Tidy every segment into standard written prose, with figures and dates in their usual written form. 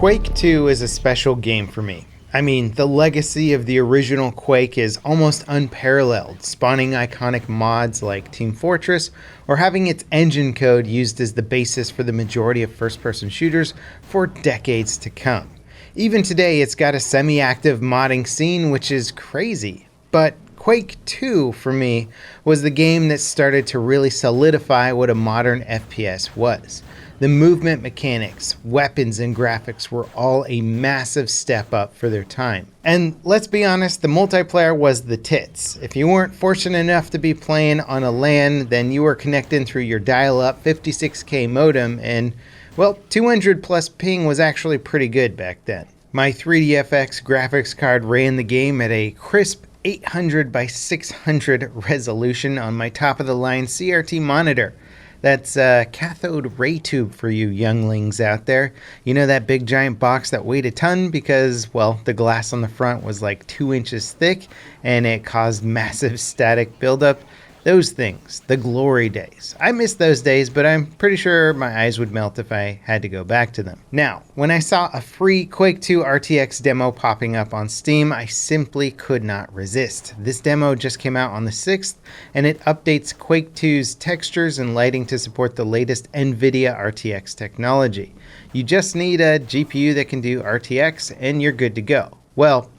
Quake 2 is a special game for me. I mean, the legacy of the original Quake is almost unparalleled, spawning iconic mods like Team Fortress, or having its engine code used as the basis for the majority of first-person shooters for decades to come. Even today, it's got a semi-active modding scene, which is crazy. But Quake 2, for me, was the game that started to really solidify what a modern FPS was. The movement mechanics, weapons, and graphics were all a massive step up for their time. And let's be honest, the multiplayer was the tits. If you weren't fortunate enough to be playing on a LAN, then you were connecting through your dial-up 56K modem, and, well, 200 plus ping was actually pretty good back then. My 3DFX graphics card ran the game at a crisp 800 by 600 resolution on my top-of-the-line CRT monitor. That's cathode ray tube for you younglings out there. You know that big giant box that weighed a ton because, well, the glass on the front was like 2 inches thick and it caused massive static buildup? Those things, the glory days. I miss those days, but I'm pretty sure my eyes would melt if I had to go back to them. Now, when I saw a free Quake 2 RTX demo popping up on Steam, I simply could not resist. This demo just came out on the 6th, and it updates Quake 2's textures and lighting to support the latest NVIDIA RTX technology. You just need a GPU that can do RTX, and you're good to go. Well,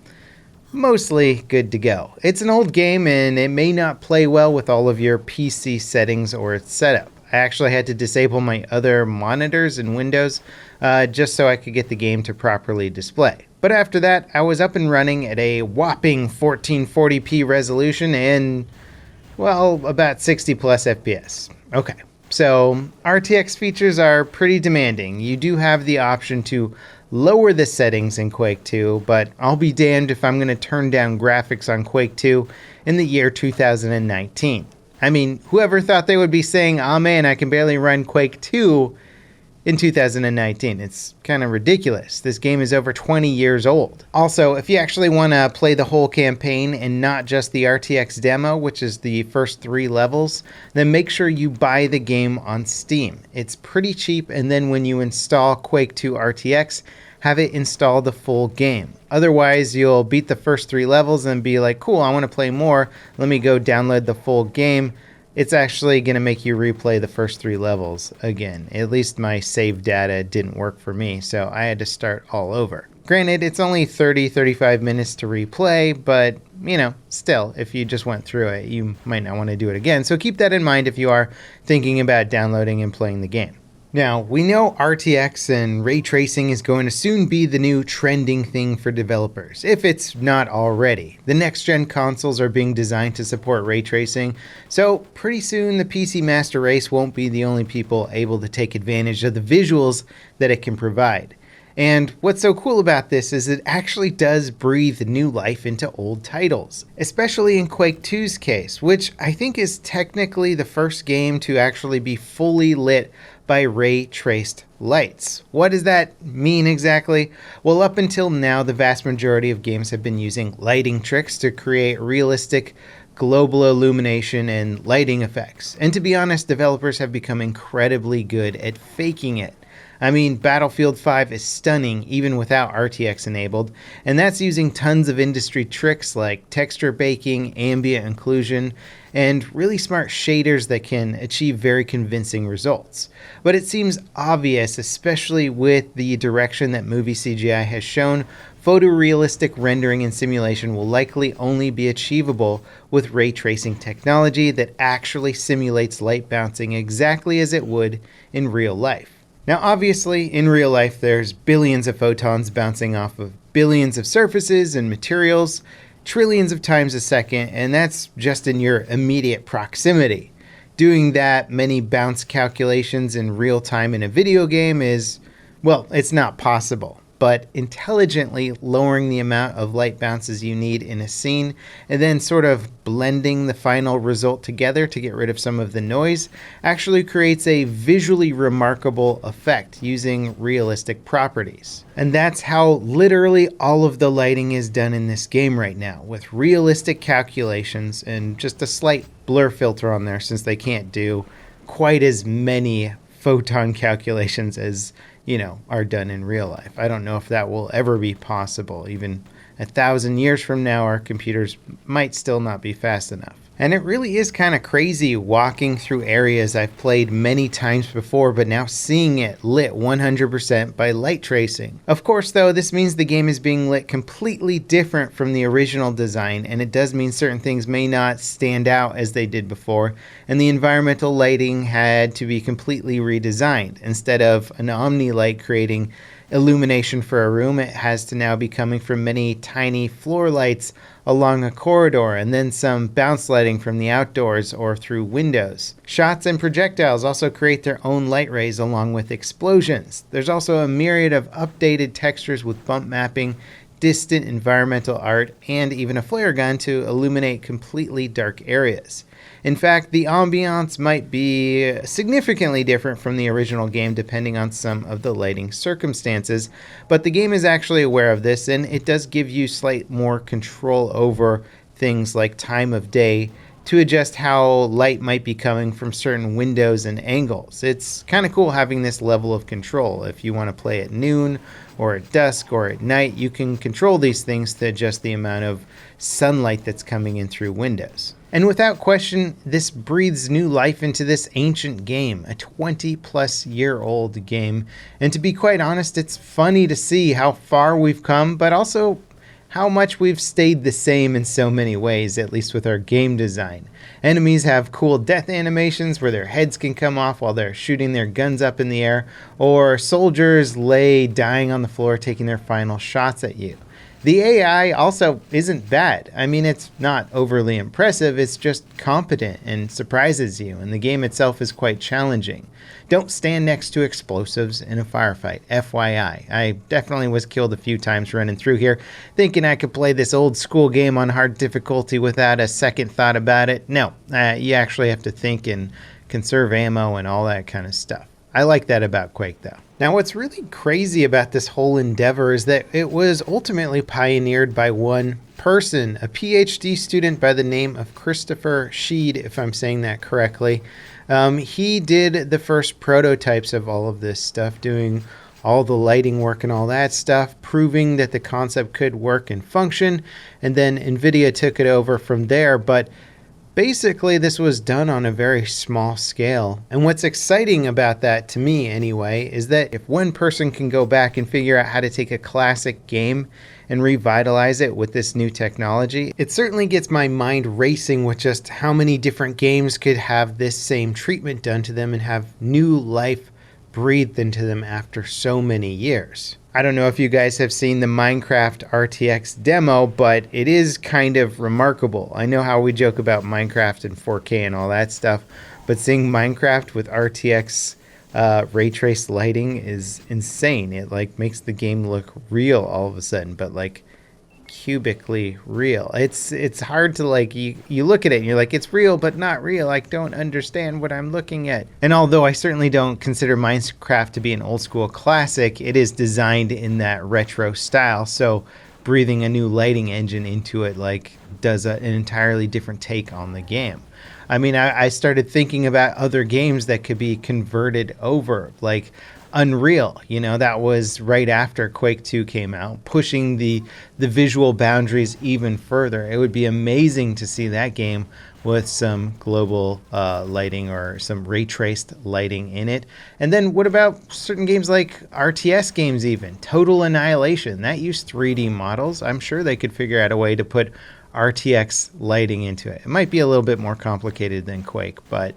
mostly good to go. It's an old game and it may not play well with all of your PC settings or its setup. I actually had to disable my other monitors and windows just so I could get the game to properly display. But after that, I was up and running at a whopping 1440p resolution and, well, about 60 plus FPS. Okay. So RTX features are pretty demanding. You do have the option to lower the settings in Quake 2, but I'll be damned if I'm going to turn down graphics on Quake 2 in the year 2019. I mean, whoever thought they would be saying, "Oh man, I can barely run Quake 2 in 2019. It's kind of ridiculous. This game is over 20 years old. Also, if you actually want to play the whole campaign and not just the RTX demo, which is the first 3 levels, then make sure you buy the game on Steam. It's pretty cheap, and then when you install Quake 2 RTX, have it install the full game. Otherwise, you'll beat the first 3 levels and be like, cool, I want to play more. Let me go download the full game. It's actually going to make you replay the first 3 levels again. At least my save data didn't work for me, so I had to start all over. Granted, it's only 30-35 minutes to replay, but, you know, still, if you just went through it, you might not want to do it again. So keep that in mind if you are thinking about downloading and playing the game. Now, we know RTX and ray tracing is going to soon be the new trending thing for developers, if it's not already. The next-gen consoles are being designed to support ray tracing, so pretty soon the PC master race won't be the only people able to take advantage of the visuals that it can provide. And what's so cool about this is it actually does breathe new life into old titles, especially in Quake 2's case, which I think is technically the first game to actually be fully lit by ray-traced lights. What does that mean exactly? Well, up until now, the vast majority of games have been using lighting tricks to create realistic global illumination and lighting effects. And to be honest, developers have become incredibly good at faking it. I mean, Battlefield 5 is stunning even without RTX enabled, and that's using tons of industry tricks like texture baking, ambient occlusion, and really smart shaders that can achieve very convincing results. But it seems obvious, especially with the direction that movie CGI has shown, photorealistic rendering and simulation will likely only be achievable with ray tracing technology that actually simulates light bouncing exactly as it would in real life. Now, obviously, in real life, there's billions of photons bouncing off of billions of surfaces and materials, trillions of times a second, and that's just in your immediate proximity. Doing that many bounce calculations in real time in a video game is, well, it's not possible. But intelligently lowering the amount of light bounces you need in a scene and then sort of blending the final result together to get rid of some of the noise actually creates a visually remarkable effect using realistic properties. And that's how literally all of the lighting is done in this game right now, with realistic calculations and just a slight blur filter on there since they can't do quite as many photon calculations as, are done in real life. I don't know if that will ever be possible. Even 1,000 years from now, our computers might still not be fast enough. And it really is kind of crazy walking through areas I've played many times before, but now seeing it lit 100% by light tracing. Of course, though, this means the game is being lit completely different from the original design, and it does mean certain things may not stand out as they did before, and the environmental lighting had to be completely redesigned. Instead of an Omni light creating illumination for a room, it has to now be coming from many tiny floor lights along a corridor, and then some bounce lighting from the outdoors or through windows. Shots and projectiles also create their own light rays along with explosions. There's also a myriad of updated textures with bump mapping, distant environmental art, and even a flare gun to illuminate completely dark areas. In fact, the ambiance might be significantly different from the original game depending on some of the lighting circumstances, but the game is actually aware of this, and it does give you slight more control over things like time of day to adjust how light might be coming from certain windows and angles. It's kind of cool having this level of control. If you want to play at noon or at dusk or at night, you can control these things to adjust the amount of sunlight that's coming in through windows. And without question, this breathes new life into this ancient game, a 20-plus-year-old game. And to be quite honest, it's funny to see how far we've come, but also how much we've stayed the same in so many ways, at least with our game design. Enemies have cool death animations where their heads can come off while they're shooting their guns up in the air, or soldiers lay dying on the floor taking their final shots at you. The AI also isn't bad. I mean, it's not overly impressive, it's just competent and surprises you, and the game itself is quite challenging. Don't stand next to explosives in a firefight, FYI. I definitely was killed a few times running through here, thinking I could play this old school game on hard difficulty without a second thought about it. No, you actually have to think and conserve ammo and all that kind of stuff. I like that about Quake, though. Now, what's really crazy about this whole endeavor is that it was ultimately pioneered by one person, a PhD student by the name of Christopher Sheed, if I'm saying that correctly. He did the first prototypes of all of this stuff, doing all the lighting work and all that stuff, proving that the concept could work and function, and then NVIDIA took it over from there. But basically, this was done on a very small scale. And what's exciting about that, to me anyway, is that if one person can go back and figure out how to take a classic game and revitalize it with this new technology, it certainly gets my mind racing with just how many different games could have this same treatment done to them and have new life breathed into them after so many years. I don't know if you guys have seen the Minecraft RTX demo, but it is kind of remarkable. I know how we joke about Minecraft and 4K and all that stuff, but seeing Minecraft with RTX ray traced lighting is insane. It makes the game look real all of a sudden, but cubically real. It's hard to you look at it and you're like, it's real but not real. I don't understand what I'm looking at. And although I certainly don't consider Minecraft to be an old school classic, it is designed in that retro style, so breathing a new lighting engine into it does an entirely different take on the game. I mean, I started thinking about other games that could be converted over, like Unreal, that was right after Quake 2 came out, pushing the visual boundaries even further. It would be amazing to see that game with some global lighting or some ray traced lighting in it. And then what about certain games like RTS games even? Total Annihilation, that used 3D models. I'm sure they could figure out a way to put RTX lighting into it. It might be a little bit more complicated than Quake, but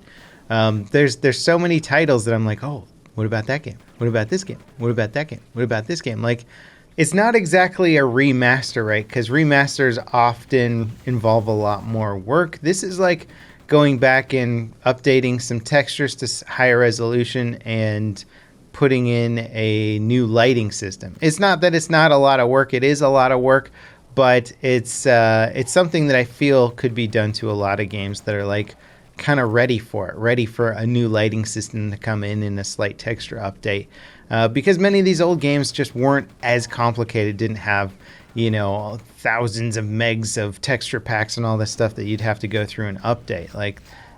there's so many titles that I'm like, oh, what about that game? What about this game? What about that game? What about this game? It's not exactly a remaster, right? Because remasters often involve a lot more work. This is like going back and updating some textures to higher resolution and putting in a new lighting system. It's not that it's not a lot of work. It is a lot of work, but it's something that I feel could be done to a lot of games that are kind of ready for a new lighting system to come in a slight texture update, because many of these old games just weren't as complicated, didn't have thousands of megs of texture packs and all this stuff that you'd have to go through and update.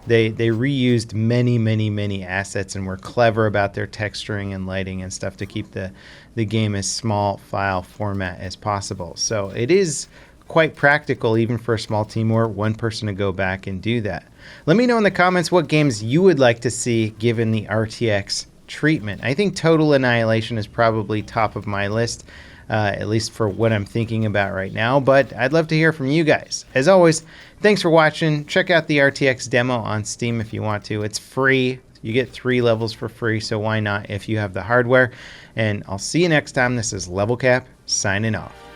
They reused many assets and were clever about their texturing and lighting and stuff to keep the game as small file format as possible. So it is quite practical even for a small team or one person to go back and do that. Let me know in the comments what games you would like to see given the RTX treatment. I think Total Annihilation is probably top of my list, at least for what I'm thinking about right now, but I'd love to hear from you guys. As always, thanks for watching. Check out the RTX demo on Steam if you want to. It's free. You get 3 levels for free, so why not if you have the hardware? And I'll see you next time. This is Level Cap signing off.